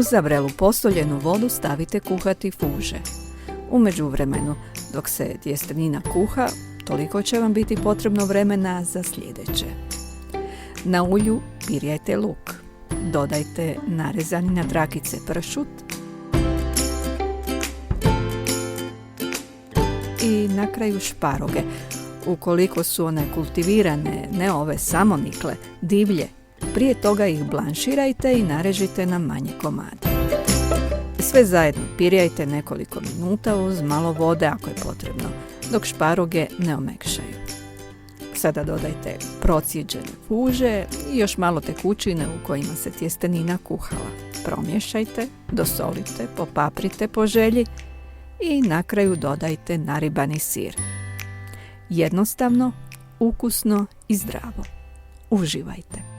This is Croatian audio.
uzavrelu posoljenu vodu stavite kuhati fuže. U međuvremenu, dok se tjestenina kuha, toliko će vam biti potrebno vremena za sljedeće. Na ulju pirjajte luk. Dodajte narezani na trakice pršut i na kraju šparoge. Ukoliko su one kultivirane, ne ove samonikle, divlje, prije toga ih blanširajte i narežite na manje komade. Sve zajedno pirjajte nekoliko minuta uz malo vode ako je potrebno, dok šparoge ne omekšaju. Sada dodajte procijeđene fuže i još malo tekućine u kojima se tjestenina kuhala. Promješajte, dosolite, popaprite po želji i na kraju dodajte naribani sir. Jednostavno, ukusno i zdravo. Uživajte!